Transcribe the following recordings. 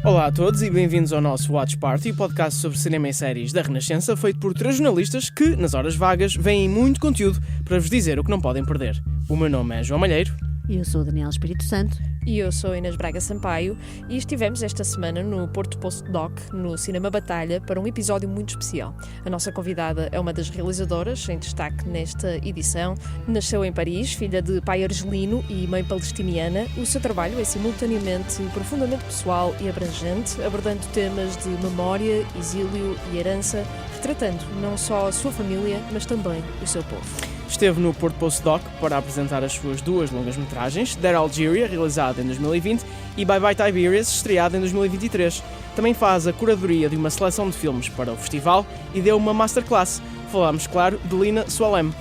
Olá a todos e bem-vindos ao nosso Watch Party, podcast sobre cinema e séries da Renascença, feito por 3 jornalistas que, nas horas vagas, veem muito conteúdo para vos dizer o que não podem perder. O meu nome é João Malheiro. E eu sou o Daniel Espírito Santo. E eu sou Inês Braga Sampaio e estivemos esta semana no Porto Postdoc, no Cinema Batalha, para um episódio muito especial. A nossa convidada é uma das realizadoras em destaque nesta edição. Nasceu em Paris, filha de pai argelino e mãe palestiniana. O seu trabalho é simultaneamente profundamente pessoal e abrangente, abordando temas de memória, exílio e herança, retratando não só a sua família, mas também o seu povo. Esteve no Porto Postdoc para apresentar as suas 2 longas-metragens, Dear Algeria, realizada em 2020, e Bye Bye Tiberias, estreada em 2023. Também faz a curadoria de uma seleção de filmes para o festival e deu uma masterclass. Falámos, claro, de Lina Soalem.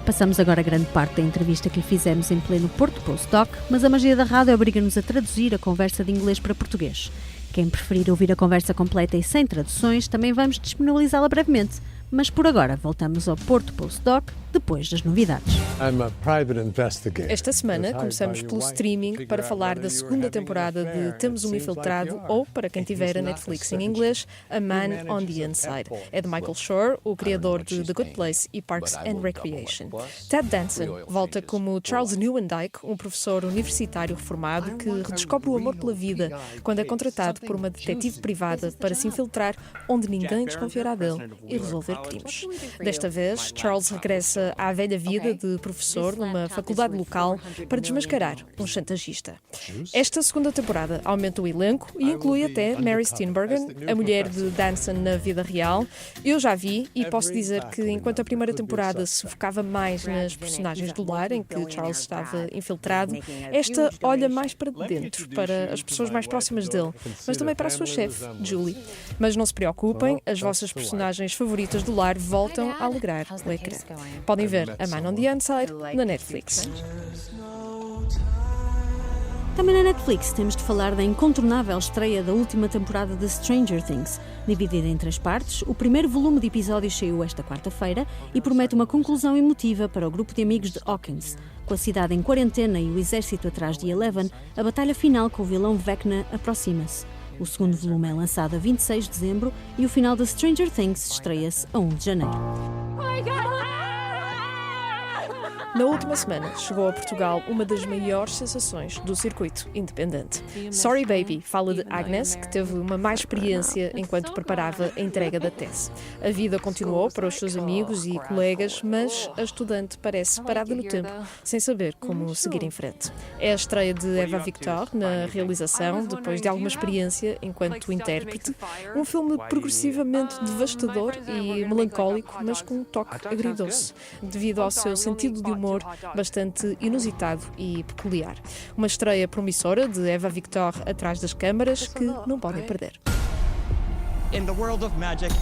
Passamos agora grande parte da entrevista que lhe fizemos em pleno Porto Postdoc, mas a magia da rádio obriga-nos a traduzir a conversa de inglês para português. Quem preferir ouvir a conversa completa e sem traduções, também vamos disponibilizá-la brevemente. Mas por agora voltamos ao Porto Postdoc, depois das novidades. Esta semana começamos pelo streaming para falar da segunda temporada de Temos um Infiltrado, ou, para quem tiver a Netflix em inglês, A Man on the Inside. É de Michael Schur, o criador de The Good Place e Parks and Recreation. Ted Danson volta como Charles Neuendijk, um professor universitário reformado que redescobre o amor pela vida quando é contratado por uma detetive privada para se infiltrar onde ninguém desconfiará dele e resolver crimes. Desta vez, Charles regressa à velha vida de professor numa faculdade local para desmascarar um chantagista. Esta segunda temporada aumenta o elenco e inclui até Mary Steenburgen, a mulher de Danson na vida real. Eu já vi e posso dizer que enquanto a primeira temporada se focava mais nas personagens do lar em que Charles estava infiltrado, esta olha mais para dentro, para as pessoas mais próximas dele, mas também para a sua chefe, Julie. Mas não se preocupem, as vossas personagens favoritas do lar voltam a alegrar o ecrã. Podem ver A Man on the Inside na Netflix. Também na Netflix temos de falar da incontornável estreia da última temporada de Stranger Things. Dividida em 3 partes, o primeiro volume de episódios saiu esta quarta-feira e promete uma conclusão emotiva para o grupo de amigos de Hawkins. Com a cidade em quarentena e o exército atrás de Eleven, a batalha final com o vilão Vecna aproxima-se. O segundo volume é lançado a 26 de dezembro e o final de Stranger Things estreia-se a 1 de janeiro. Na última semana, chegou a Portugal uma das maiores sensações do circuito independente. Sorry Baby fala de Agnes, que teve uma má experiência enquanto preparava a entrega da tese. A vida continuou para os seus amigos e colegas, mas a estudante parece parada no tempo, sem saber como seguir em frente. É a estreia de Eva Victor na realização, depois de alguma experiência enquanto intérprete. Um filme progressivamente devastador e melancólico, mas com um toque agridoce, devido ao seu sentido de humor bastante inusitado e peculiar. Uma estreia promissora de Eva Victor atrás das câmaras que não podem perder. In the world of magic,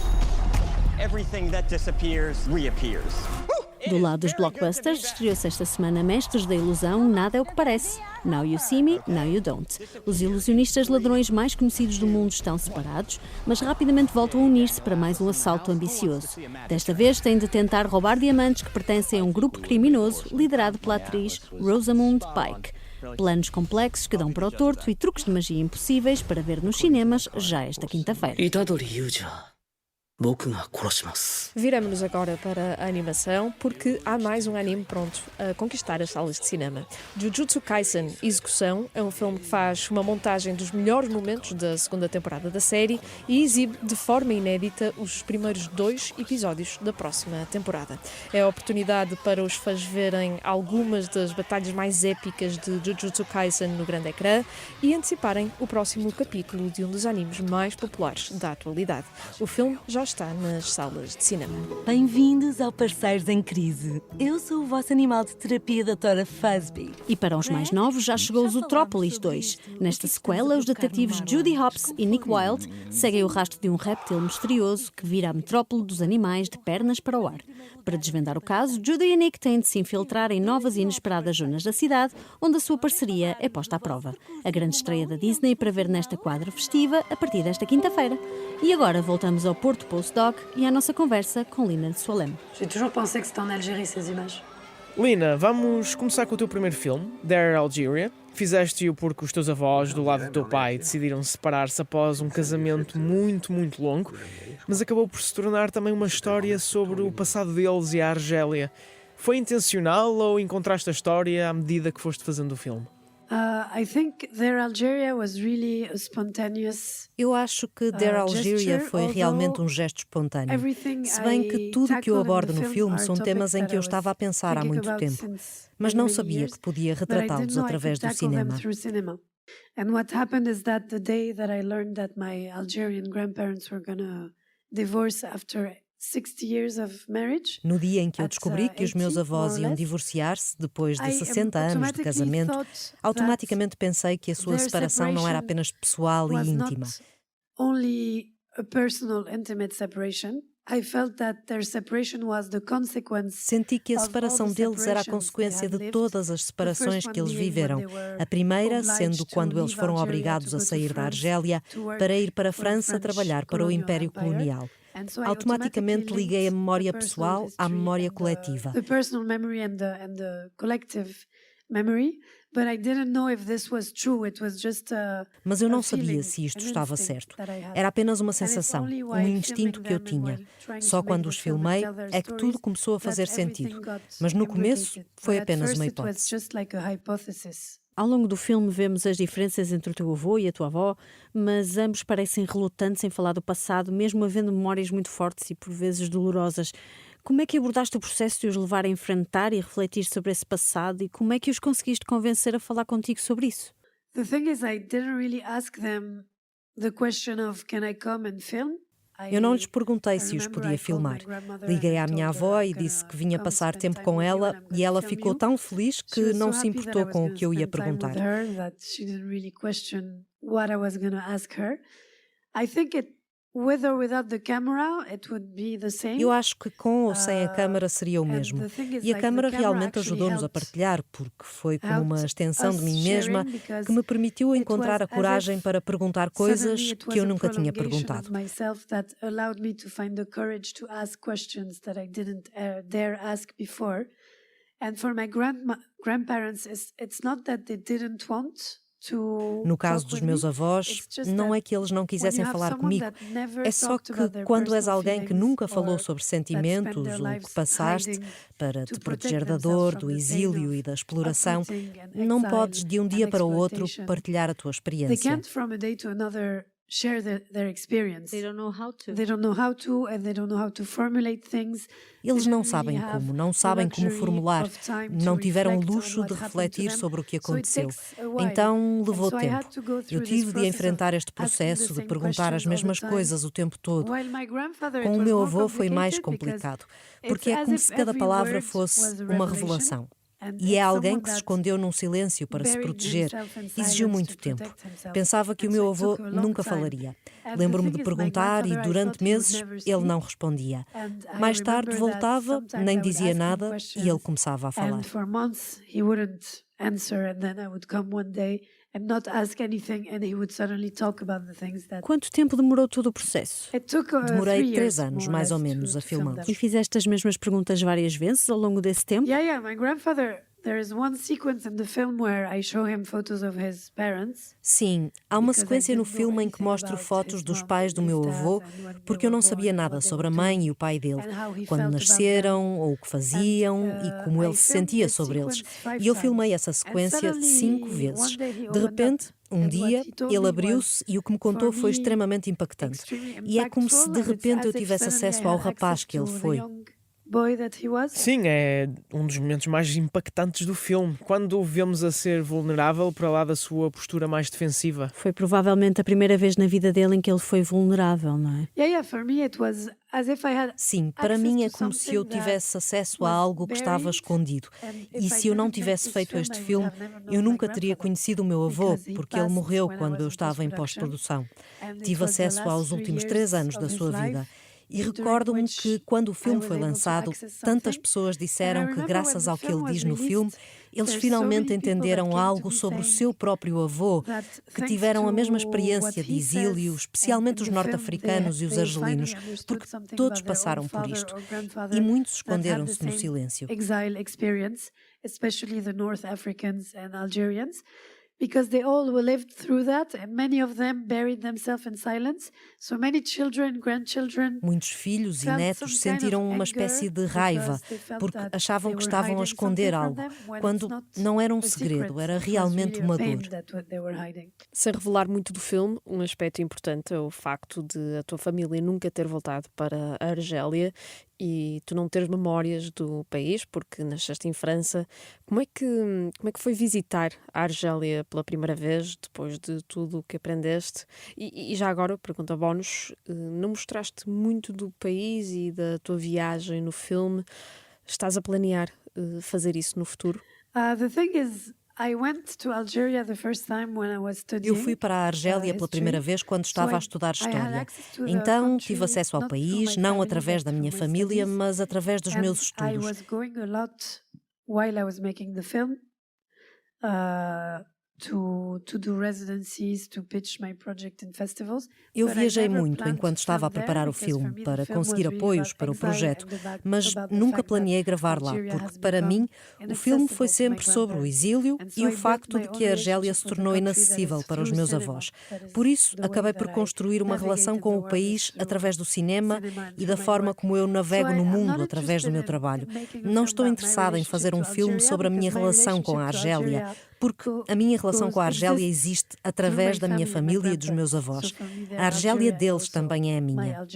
everything that disappears reappears. Do lado dos blockbusters, estreou-se esta semana Mestres da Ilusão, Nada é o que Parece. Now You See Me, Now You Don't. Os ilusionistas ladrões mais conhecidos do mundo estão separados, mas rapidamente voltam a unir-se para mais um assalto ambicioso. Desta vez têm de tentar roubar diamantes que pertencem a um grupo criminoso liderado pela atriz Rosamund Pike. Planos complexos que dão para o torto e truques de magia impossíveis para ver nos cinemas já esta quinta-feira. Viramos-nos agora para a animação, porque há mais um anime pronto a conquistar as salas de cinema. Jujutsu Kaisen Execução é um filme que faz uma montagem dos melhores momentos da segunda temporada da série e exibe de forma inédita os primeiros 2 episódios da próxima temporada. É a oportunidade para os fãs verem algumas das batalhas mais épicas de Jujutsu Kaisen no grande ecrã e anteciparem o próximo capítulo de um dos animes mais populares da atualidade. O filme já está nas salas de cinema. Bem-vindos ao Parceiros em Crise. Eu sou o vosso animal de terapia, Dra. Fuzby. E para os mais novos já chegou o Zootropolis 2. Nesta sequela, os detetives Judy Hopps e Nick Wilde seguem o rastro de um réptil misterioso que vira a metrópole dos animais de pernas para o ar. Para desvendar o caso, Judy e Nick têm de se infiltrar em novas e inesperadas zonas da cidade, onde a sua parceria é posta à prova. A grande estreia da Disney para ver nesta quadra festiva a partir desta quinta-feira. E agora voltamos ao Porto Postdoc e à nossa conversa com Lina Soalem. J'ai toujours pensé que c'était en Algérie, ces images. Lina, vamos começar com o teu primeiro filme, Dear Algeria. Fizeste-o porque os teus avós, do lado do teu pai, decidiram separar-se após um casamento muito, muito longo, mas acabou por se tornar também uma história sobre o passado deles e a Argélia. Foi intencional ou encontraste a história à medida que foste fazendo o filme? I think Dear Algeria was really a spontaneous. Eu acho que Dear Algeria foi realmente um gesto espontâneo. Se bem que tudo que eu abordo no filme são temas em que eu estava a pensar há muito tempo, mas não sabia que podia retratá-los através do cinema. And what happened is that the day that I learned that my Algerian grandparents were gonna divorce after 60 years of marriage, no dia em que eu descobri que os meus avós iam divorciar-se depois de 60 anos de casamento, automaticamente pensei que a sua separação não era apenas pessoal e íntima. Only a personal, intimate separation. I felt that their separation was the consequence. Senti que a separação deles era a consequência de todas as separações que eles viveram. A primeira sendo quando eles foram obrigados a sair da Argélia para ir para a França trabalhar para o Império Colonial. Automaticamente liguei a memória pessoal à memória coletiva. Mas eu não sabia se isto estava certo. Era apenas uma sensação, um instinto que eu tinha. Só quando os filmei é que tudo começou a fazer sentido. Mas no começo foi apenas uma hipótese. Ao longo do filme vemos as diferenças entre o teu avô e a tua avó, mas ambos parecem relutantes em falar do passado, mesmo havendo memórias muito fortes e por vezes dolorosas. Como é que abordaste o processo de os levar a enfrentar e refletir sobre esse passado e como é que os conseguiste convencer a falar contigo sobre isso? The thing is, I didn't really ask them the question of can I come and film? Eu não lhes perguntei se os podia filmar. Liguei à minha avó e disse que vinha passar tempo com ela e ela ficou tão feliz que não se importou com o que eu ia perguntar. Eu acho que com ou sem a câmara seria o mesmo. E a câmara realmente ajudou-nos a partilhar, porque foi como uma extensão de mim mesma que me permitiu encontrar a coragem para perguntar coisas que eu nunca tinha perguntado. No caso dos meus avós, não é que eles não quisessem falar comigo, é só que quando és alguém que nunca falou sobre sentimentos ou que passaste para te proteger da dor, do exílio e da exploração, não podes de um dia para o outro partilhar a tua experiência. Share their experience. They don't know how to. They don't know how to, and they don't know how to formulate things. Eles não sabem como, não sabem como formular, não tiveram o luxo de refletir sobre o que aconteceu. Então levou tempo. Eu tive de enfrentar este processo de perguntar as mesmas coisas o tempo todo. Com o meu avô foi mais complicado, porque é como se cada palavra fosse uma revelação. E é alguém que se escondeu num silêncio para se proteger. Exigiu muito tempo. Pensava que o meu avô nunca falaria. Lembro-me de perguntar e durante meses ele não respondia. Mais tarde voltava, nem dizia nada e ele começava a falar. Quanto tempo demorou todo o processo? Demorei 3 anos, mais ou menos, a filmá-los. E fizeste as mesmas perguntas várias vezes ao longo desse tempo? Sim, há uma sequência no filme em que mostro fotos dos pais do meu avô, porque eu não sabia nada sobre a mãe e o pai dele, quando nasceram, ou o que faziam e como ele se sentia sobre eles. E eu filmei essa sequência 5 vezes. De repente, um dia, ele abriu-se e o que me contou foi extremamente impactante. E é como se de repente eu tivesse acesso ao rapaz que ele foi. Sim, é um dos momentos mais impactantes do filme, quando o vemos a ser vulnerável para lá da sua postura mais defensiva. Foi provavelmente a primeira vez na vida dele em que ele foi vulnerável, não é? Sim, para mim é como se eu tivesse acesso a algo que estava escondido. E se eu não tivesse feito este filme, eu nunca teria conhecido o meu avô, porque ele morreu quando eu estava em pós-produção. Tive acesso aos últimos 3 anos da sua vida. E recordo-me que, quando o filme foi lançado, tantas pessoas disseram que, graças ao que ele diz no filme, eles finalmente entenderam algo sobre o seu próprio avô, que tiveram a mesma experiência de exílio, especialmente os norte-africanos e os argelinos, porque todos passaram por isto. E muitos esconderam-se no silêncio. Especially the North Africans and Algerians, because they all lived through that, and many of them buried themselves in silence. So many children, grandchildren. Muitos filhos e netos sentiram uma espécie de raiva, porque achavam que estavam a esconder algo, quando não era um segredo, era realmente uma dor. Sem revelar muito do filme, um aspecto importante é o facto de a tua família nunca ter voltado para a Argélia e tu não teres memórias do país, porque nasceste em França. Como é que foi visitar a Argélia pela primeira vez, depois de tudo o que aprendeste? E já agora, pergunta bónus, não mostraste muito do país e da tua viagem no filme? Estás a planear fazer isso no futuro? The thing is, eu fui para a Argélia pela primeira vez quando estava a estudar História. Então tive acesso ao país, não através da minha família, mas através dos meus estudos. Eu viajei muito enquanto estava a preparar o filme para conseguir apoios para o projeto, mas nunca planeei gravar lá, porque para mim o filme foi sempre sobre o exílio e o facto de que a Argélia se tornou inacessível para os meus avós. Por isso, acabei por construir uma relação com o país através do cinema e da forma como eu navego no mundo através do meu trabalho. Não estou interessada em fazer um filme sobre a minha relação com a Argélia, porque a minha relação com a Argélia existe através da minha família e dos meus avós. A Argélia deles também é a minha.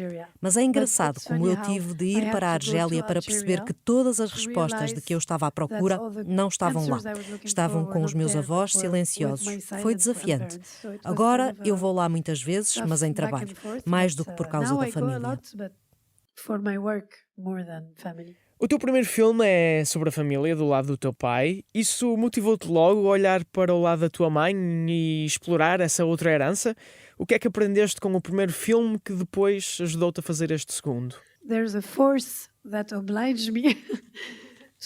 Mas é engraçado como eu tive de ir para a Argélia para perceber que todas as respostas de que eu estava à procura não estavam lá. Estavam com os meus avós silenciosos. Foi desafiante. Agora eu vou lá muitas vezes, mas em trabalho, mais do que por causa da família. O teu primeiro filme é sobre a família, do lado do teu pai. Isso motivou-te logo a olhar para o lado da tua mãe e explorar essa outra herança? O que é que aprendeste com o primeiro filme que depois ajudou-te a fazer este segundo? There's a force that obliged me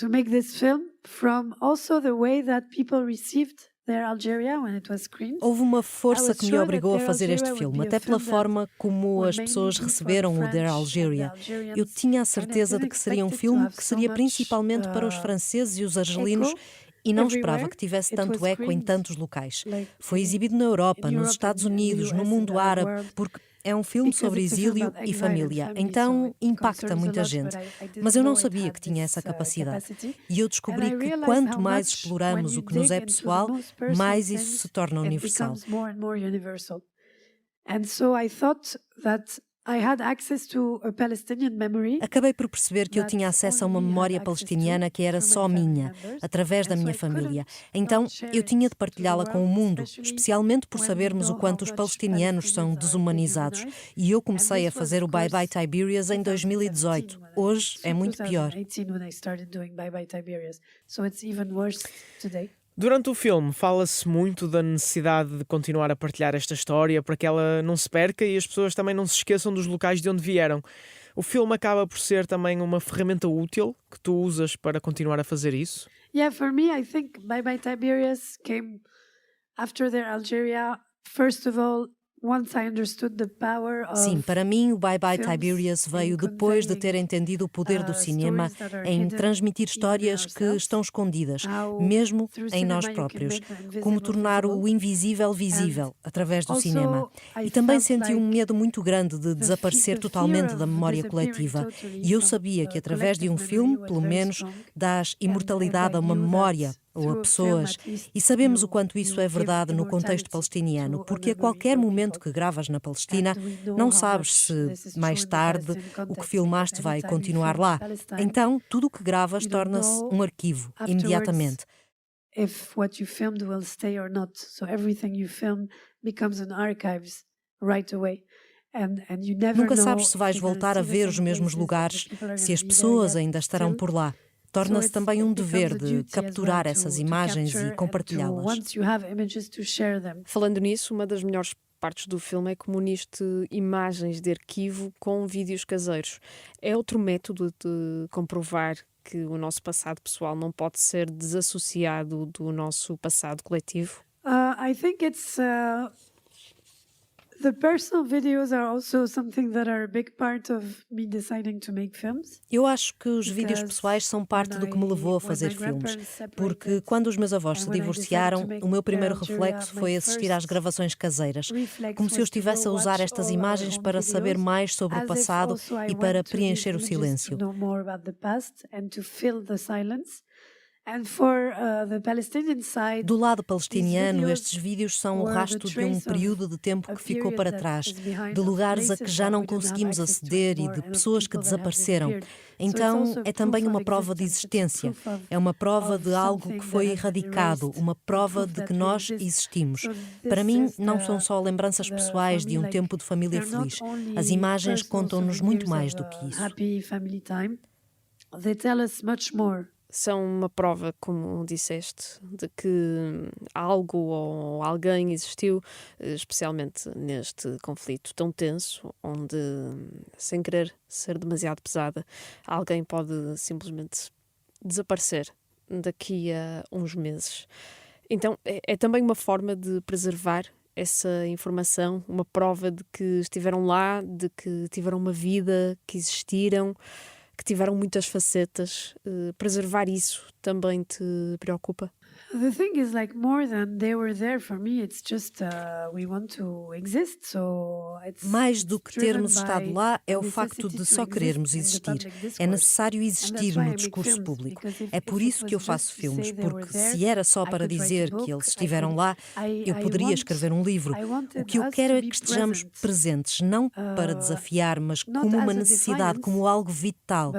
to make this film from also the way that people received Houve uma força que me obrigou a fazer este filme, até pela forma como as pessoas receberam o Dear Algeria. Eu tinha a certeza de que seria um filme que seria principalmente para os franceses e os argelinos, e não esperava que tivesse tanto eco em tantos locais. Foi exibido na Europa, nos Estados Unidos, no mundo árabe, porque é um filme sobre exílio e família, então impacta muita gente. Mas eu não sabia que tinha essa capacidade. E eu descobri que quanto mais exploramos o que nos é pessoal, mais isso se torna universal. Acabei por perceber que eu tinha acesso a uma memória palestiniana que era só minha, através da minha família. Então, eu tinha de partilhá-la com o mundo, especialmente por sabermos o quanto os palestinianos são desumanizados. E eu comecei a fazer o Bye Bye Tiberias em 2018. Hoje é muito pior. Durante o filme, fala-se muito da necessidade de continuar a partilhar esta história para que ela não se perca e as pessoas também não se esqueçam dos locais de onde vieram. O filme acaba por ser também uma ferramenta útil que tu usas para continuar a fazer isso? Yeah, for me, I think Bye Bye Tiberias came after their Algeria. First of all, Sim, para mim o Bye Bye Tiberias veio depois de ter entendido o poder do cinema em transmitir histórias que estão escondidas, mesmo em nós próprios, como tornar o invisível visível através do cinema. E também senti um medo muito grande de desaparecer totalmente da memória coletiva. E eu sabia que através de um filme, pelo menos, dás imortalidade a uma memória ou a pessoas, e sabemos o quanto isso é verdade no contexto palestiniano, porque a qualquer momento que gravas na Palestina, não sabes se mais tarde o que filmaste vai continuar lá. Então, tudo o que gravas torna-se um arquivo, imediatamente. If what you filmed will stay or not. So everything you film becomes an archives right away. Nunca sabes se vais voltar a ver os mesmos lugares, se as pessoas ainda estarão por lá. Torna-se também um dever de capturar essas imagens e compartilhá-las. Falando nisso, uma das melhores partes do filme é como uniste imagens de arquivo com vídeos caseiros. É outro método de comprovar que o nosso passado pessoal não pode ser desassociado do nosso passado coletivo? I think it's the personal videos are also something that are a big part of me deciding to make films. Eu acho que os vídeos pessoais são parte do que me levou a fazer filmes, porque quando os meus avós se divorciaram, o meu primeiro reflexo foi assistir às gravações caseiras, como se eu estivesse a usar estas imagens para saber mais sobre o passado e para preencher o silêncio. Do lado palestiniano, estes vídeos são o rastro de um período de tempo que ficou para trás, de lugares a que já não conseguimos aceder e de pessoas que desapareceram. Então, é também uma prova de existência, é uma prova de algo que foi erradicado, uma prova de que nós existimos. Para mim, não são só lembranças pessoais de um tempo de família feliz. As imagens contam-nos muito mais do que isso. São uma prova, como disseste, de que algo ou alguém existiu, especialmente neste conflito tão tenso, onde, sem querer ser demasiado pesada, alguém pode simplesmente desaparecer daqui a uns meses. Então, é também uma forma de preservar essa informação, uma prova de que estiveram lá, de que tiveram uma vida, que existiram, que tiveram muitas facetas. Preservar isso também te preocupa? The thing is, like, more than they were there for me, it's just we want to exist, so it's mais do que termos estado lá é o facto de só querermos existir. É necessário existir no discurso público. É por isso que eu faço filmes, porque se era só para dizer que eles estiveram lá, eu poderia escrever um livro. O que eu quero é que estejamos presentes, não para desafiar, mas como uma necessidade, como algo vital.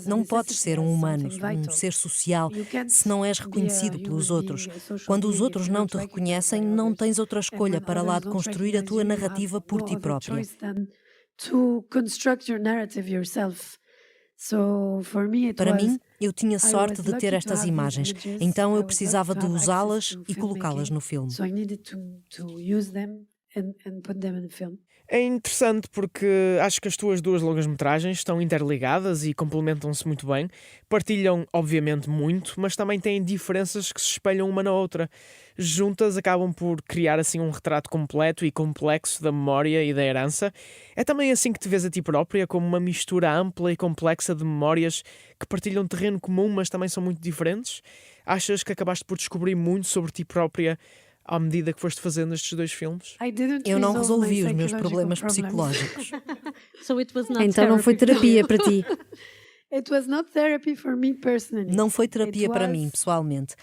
Não podes ser um humano, um ser social, se não és reconhecido pelos outros. Quando os outros não te reconhecem, não tens outra escolha para lá de construir a tua narrativa por ti própria. Para mim, eu tinha sorte de ter estas imagens, então eu precisava de usá-las e colocá-las no filme. É interessante porque acho que as tuas duas longas-metragens estão interligadas e complementam-se muito bem. Partilham, obviamente, muito, mas também têm diferenças que se espelham uma na outra. Juntas acabam por criar assim um retrato completo e complexo da memória e da herança. É também assim que te vês a ti própria, como uma mistura ampla e complexa de memórias que partilham terreno comum, mas também são muito diferentes? Achas que acabaste por descobrir muito sobre ti própria à medida que foste fazendo estes dois filmes? Eu não resolvi os meus problemas psicológicos. Então não foi terapia para ti? Não foi terapia para mim, pessoalmente.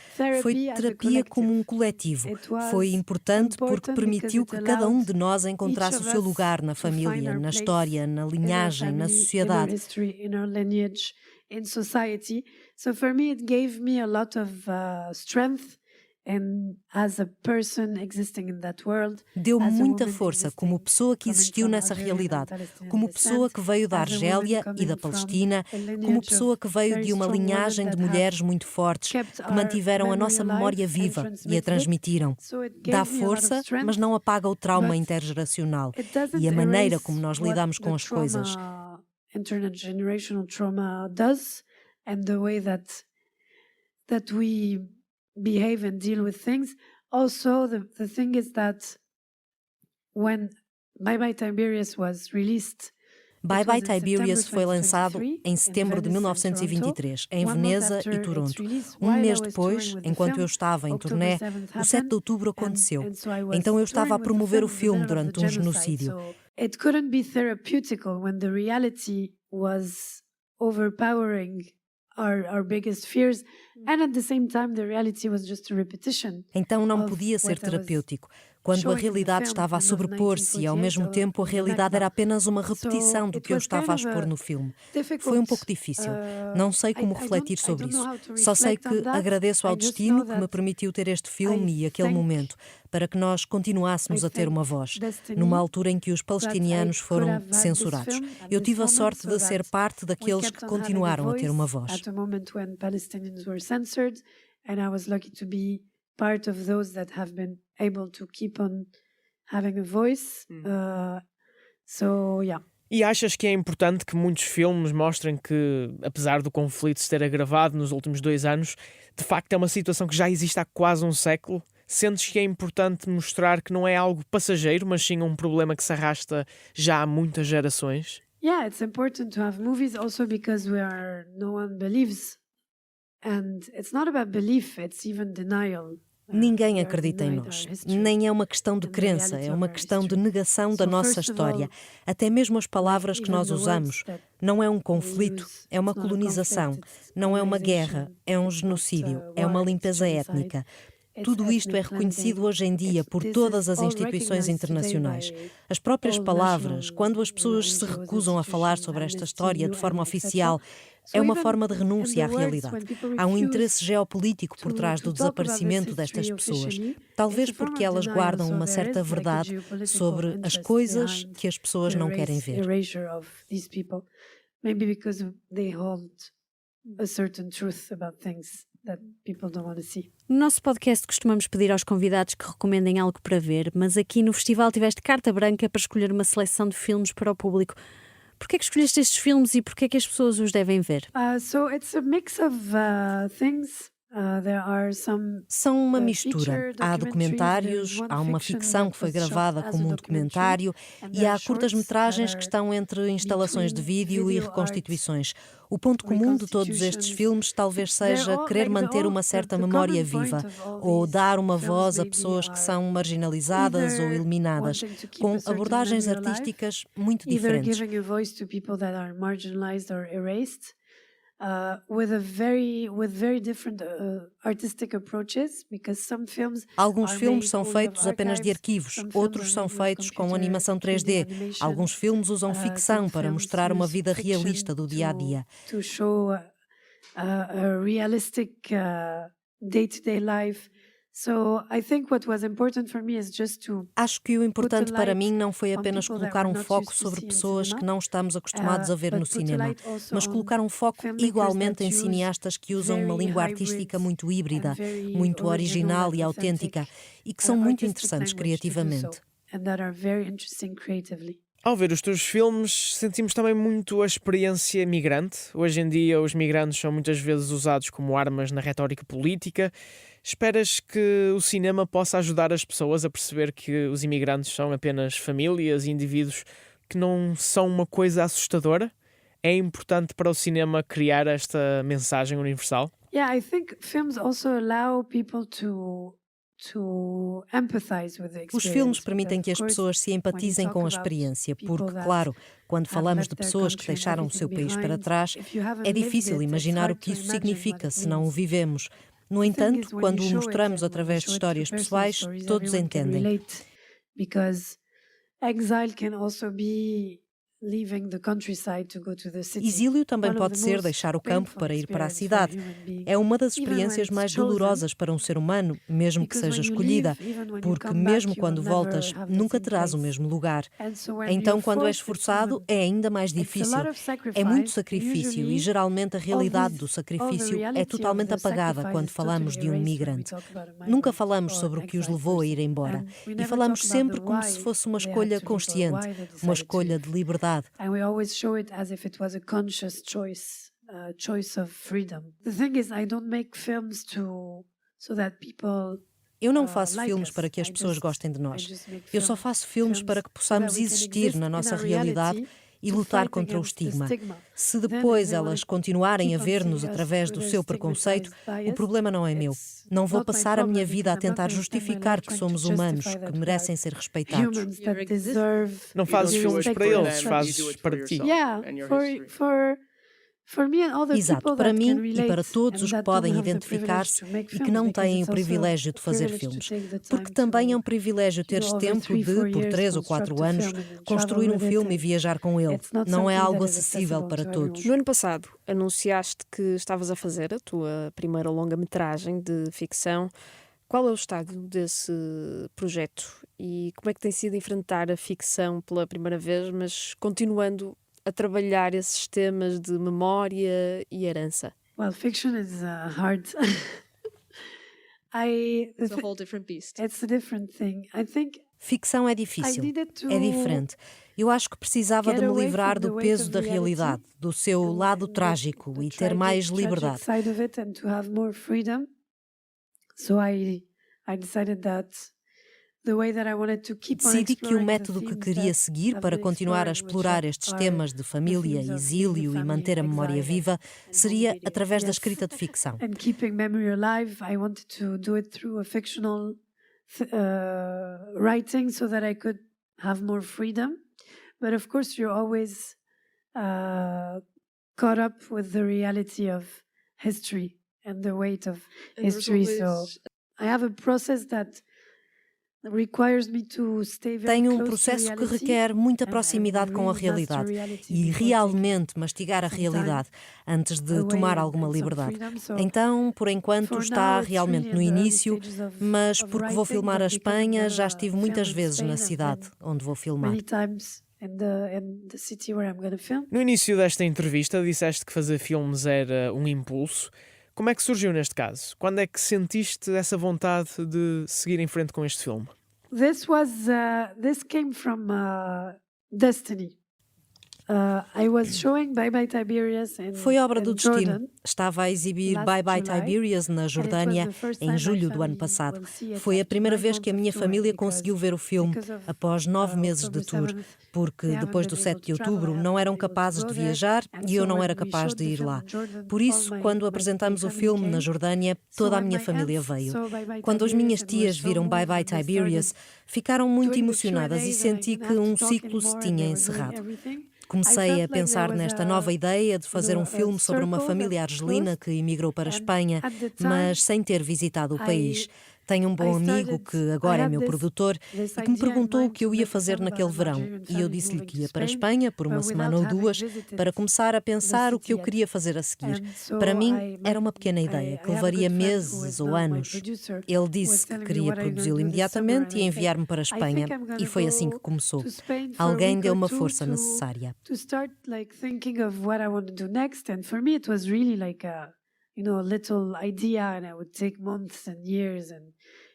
Foi terapia como um coletivo. Foi importante porque permitiu que cada um de nós encontrasse o seu lugar na família, na história, na linhagem, na sociedade. Deu-me muita força como pessoa que existiu nessa realidade, como pessoa que veio da Argélia e da Palestina, como pessoa que veio de uma linhagem de mulheres muito fortes que mantiveram a nossa memória viva e a transmitiram. Dá força, mas não apaga o trauma intergeracional e a maneira como nós lidamos com as coisas. Intergenerational trauma does, and the way that we behave and deal with things. Also, the thing is that when Bye Bye Tiberius was released, Bye Bye Tiberius foi lançado em setembro de 1923, em Veneza e Toronto. Um mês depois, enquanto eu estava em turnê, o 7 de outubro aconteceu. Então eu estava a promover o filme durante um genocídio. It couldn't be therapeutical when the reality was overpowering our biggest fears, and at the same time the reality was just a repetition. Então não podia ser terapêutico, quando a realidade estava a sobrepor-se e ao mesmo tempo a realidade era apenas uma repetição do que eu estava a expor no filme. Foi um pouco difícil. Não sei como refletir sobre isso. Só sei que agradeço ao destino que me permitiu ter este filme e aquele momento, para que nós continuássemos a ter uma voz, numa altura em que os palestinianos foram censurados. Eu tive a sorte de ser parte daqueles que continuaram a ter uma voz. And I was lucky to be part of those that have been able to keep on having a voice. So yeah. E achas que é importante que muitos filmes mostrem que, apesar do conflito se ter agravado nos últimos 2 anos, de facto é uma situação que já existe há quase um século? Sentes que é importante mostrar que não é algo passageiro, mas sim um problema que se arrasta já há muitas gerações? Yeah, it's important to have movies also because no one believes. And it's not about belief, it's even denial. Ninguém acredita em nós. Nem é uma questão de crença, é uma questão de negação da nossa história. Até mesmo as palavras que nós usamos. Não é um conflito, é uma colonização. Não é uma guerra, é um genocídio, é uma limpeza étnica. Tudo isto é reconhecido hoje em dia por todas as instituições internacionais. As próprias palavras, quando as pessoas se recusam a falar sobre esta história de forma oficial, é uma forma de renúncia à realidade. Há um interesse geopolítico por trás do desaparecimento destas pessoas, talvez porque elas guardam uma certa verdade sobre as coisas que as pessoas não querem ver. Maybe because they hold a certain truth about things that people don't want to see. No nosso podcast costumamos pedir aos convidados que recomendem algo para ver, mas aqui no festival tiveste carta branca para escolher uma seleção de filmes para o público. Porquê é que escolheste estes filmes e porquê é que as pessoas os devem ver? So it's a mix of things. São uma mistura. Há documentários, há uma ficção que foi gravada como um documentário e há curtas-metragens que estão entre instalações de vídeo e reconstituições. O ponto comum de todos estes filmes talvez seja querer manter uma certa memória viva ou dar uma voz a pessoas que são marginalizadas ou eliminadas, com abordagens artísticas muito diferentes. With very different artistic approaches, because some films Alguns filmes são feitos apenas de arquivos, outros são feitos com animação 3D. Alguns filmes usam ficção para mostrar uma vida realista do dia a dia. To show a realistic day-to-day life. So I think what was important for me is just to Acho que o importante para mim não foi apenas colocar um foco sobre pessoas que não estamos acostumados a ver no cinema, mas colocar um foco igualmente em cineastas que usam uma língua artística muito híbrida, muito original e autêntica, e que são muito interessantes criativamente. Ao ver os teus filmes, sentimos também muito a experiência migrante. Hoje em dia, os migrantes são muitas vezes usados como armas na retórica política. Esperas que o cinema possa ajudar as pessoas a perceber que os imigrantes são apenas famílias e indivíduos que não são uma coisa assustadora? É importante para o cinema criar esta mensagem universal? Yeah, I think films also allow people to empathize with the experience. Os filmes permitem que as pessoas se empatizem com a experiência, porque, claro, quando falamos de pessoas que deixaram o seu país para trás, é difícil imaginar o que isso significa se não o vivemos. No entanto, quando o mostramos através de histórias pessoais, todos entendem. Because exile can also be leaving the countryside to go to the city. Exílio também pode ser deixar o campo para ir para a cidade. É uma das experiências mais dolorosas para um ser humano, mesmo que seja escolhida, porque mesmo quando voltas, nunca terás o mesmo lugar. Então, quando és forçado, é ainda mais difícil. É muito sacrifício e geralmente a realidade do sacrifício é totalmente apagada quando falamos de um migrante. Nunca falamos sobre o que os levou a ir embora e falamos sempre como se fosse uma escolha consciente, uma escolha de liberdade. And we always show it as if it was a conscious choice, a choice of freedom. The thing is, I don't make films so that people. Eu não faço filmes para que as pessoas gostem de nós. Eu só faço filmes para que possamos existir na nossa realidade e lutar contra o estigma. Se depois elas continuarem a ver-nos através do seu preconceito, o problema não é meu. Não vou passar a minha vida a tentar justificar que somos humanos, que merecem ser respeitados. Não fazes filmes para eles, fazes para ti. Exato, para mim e para todos os que podem identificar-se e que não têm o privilégio de fazer filmes. Porque também é um privilégio teres tempo de, por 3 ou 4 anos, construir um filme e viajar com ele. Não é algo acessível para todos. No ano passado, anunciaste que estavas a fazer a tua primeira longa-metragem de ficção. Qual é o estado desse projeto e como é que tem sido enfrentar a ficção pela primeira vez, mas continuando a trabalhar esses temas de memória e herança? Well, fiction is hard. It's a whole different beast. It's a different thing. I think Ficção é difícil, é diferente. Eu acho que precisava de me livrar do peso da realidade, do seu lado trágico e ter mais liberdade. Decidi que o método que queria seguir para continuar a explorar estes temas de família, exílio e manter a memória viva seria através da escrita de ficção. Writing so that I could have more freedom, but of course you're always caught up with the reality of history and the weight of history. So I have a process that tenho um processo que requer muita proximidade com a realidade e realmente mastigar a realidade antes de tomar alguma liberdade. Então, por enquanto, está realmente no início, mas porque vou filmar a Espanha, já estive muitas vezes na cidade onde vou filmar. No início desta entrevista, disseste que fazer filmes era um impulso. Como é que surgiu neste caso? Quando é que sentiste essa vontade de seguir em frente com este filme? This came from Destiny. I was showing Bye Bye Tiberius Foi obra do destino. Estava a exibir Bye Bye Tiberius na Jordânia em julho do ano passado. Foi a primeira vez que a minha família conseguiu ver o filme após 9 meses de tour, porque depois do 7 de outubro não eram capazes de viajar e eu não era capaz de ir lá. Por isso, quando apresentamos o filme na Jordânia, toda a minha família veio. Quando as minhas tias viram Bye Bye Tiberius, ficaram muito emocionadas e senti que um ciclo se tinha encerrado. Comecei a pensar nesta nova ideia de fazer um filme sobre uma família argelina que emigrou para a Espanha, mas sem ter visitado o país. Tenho um bom amigo que agora é meu produtor e que me perguntou o que eu ia fazer naquele verão. E eu disse-lhe que ia para a Espanha por uma semana ou 2 para começar a pensar o que eu queria fazer a seguir. Para mim, era uma pequena ideia que levaria meses ou anos. Ele disse que queria produzi-lo imediatamente e enviar-me para a Espanha. E foi assim que começou. Alguém deu uma força necessária. A little idea, and I would take months and years, and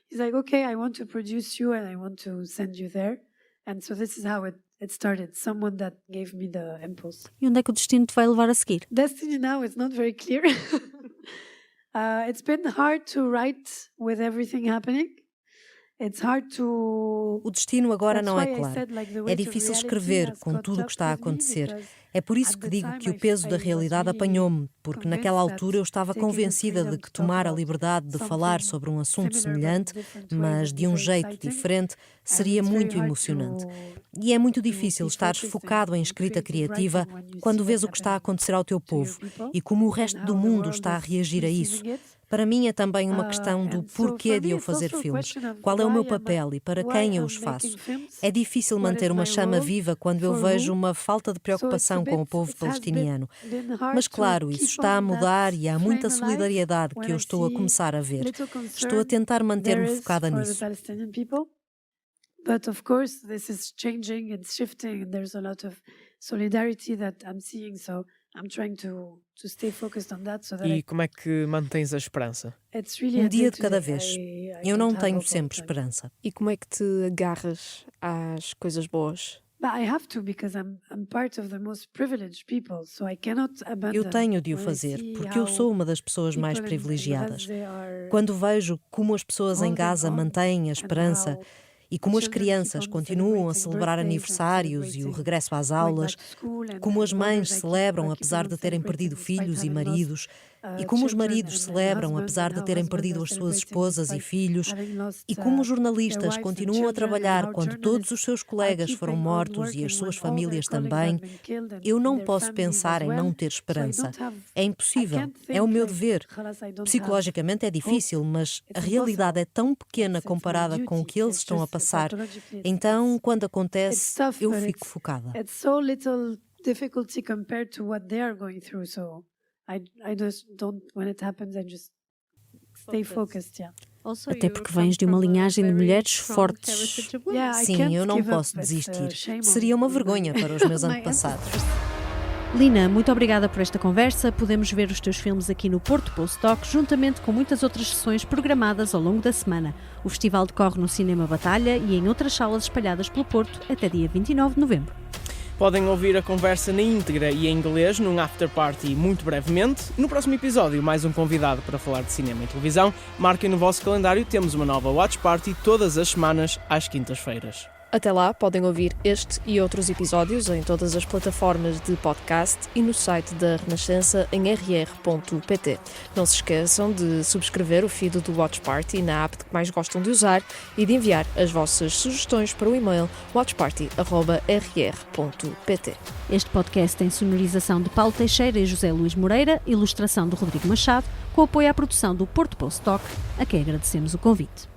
he's like, okay, I want to produce you and I want to send you there. And so this is how it started. Someone that gave me the impulse. E onde é que o destino te vai levar a seguir? Destiny now is not very clear. It's been hard to write with everything happening. O destino agora não é claro. É difícil escrever com tudo o que está a acontecer. É por isso que digo que o peso da realidade apanhou-me, porque naquela altura eu estava convencida de que tomar a liberdade de falar sobre um assunto semelhante, mas de um jeito diferente, seria muito emocionante. E é muito difícil estar focado em escrita criativa quando vês o que está a acontecer ao teu povo e como o resto do mundo está a reagir a isso. Para mim é também uma questão do porquê de eu fazer filmes, qual é o meu papel e para quem eu os faço. É difícil manter uma chama viva quando eu vejo uma falta de preocupação com o povo palestiniano. Mas claro, isso está a mudar e há muita solidariedade que eu estou a começar a ver. Estou a tentar manter-me focada nisso. But of course, this is changing and shifting, and there's a lot of solidarity that I'm seeing, so I'm trying to stay focused on that. E como é que mantens a esperança? Um dia de cada vez. Eu não tenho sempre esperança. E como é que te agarras às coisas boas? Eu tenho de o fazer, porque eu sou uma das pessoas mais privilegiadas. Quando vejo como as pessoas em Gaza mantêm a esperança e como as crianças continuam a celebrar aniversários e o regresso às aulas, como as mães celebram apesar de terem perdido filhos e maridos, e como os maridos celebram apesar de terem perdido as suas esposas e filhos, e como os jornalistas continuam a trabalhar quando todos os seus colegas foram mortos e as suas famílias também, eu não posso pensar em não ter esperança. É impossível, é o meu dever. Psicologicamente é difícil, mas a realidade é tão pequena comparada com o que eles estão a passar. Então, quando acontece, eu fico focada. Difficulty compared to what they are going through, so I just don't, when it happens, I just stay focused, yeah. Até porque vens de uma linhagem de mulheres fortes. Sim, eu não posso desistir. Seria uma vergonha para os meus antepassados. Lina, muito obrigada por esta conversa. Podemos ver os teus filmes aqui no Porto Postdoc, juntamente com muitas outras sessões programadas ao longo da semana. O festival decorre no Cinema Batalha e em outras salas espalhadas pelo Porto até dia 29 de novembro. Podem ouvir a conversa na íntegra e em inglês num after party muito brevemente. No próximo episódio, mais um convidado para falar de cinema e televisão. Marquem no vosso calendário, temos uma nova Watch Party todas as semanas às quintas-feiras. Até lá, podem ouvir este e outros episódios em todas as plataformas de podcast e no site da Renascença em rr.pt. Não se esqueçam de subscrever o feed do Watch Party na app que mais gostam de usar e de enviar as vossas sugestões para o e-mail watchparty@rr.pt. Este podcast tem sonorização de Paulo Teixeira e José Luís Moreira, ilustração de Rodrigo Machado, com apoio à produção do Porto Postdoc, a quem agradecemos o convite.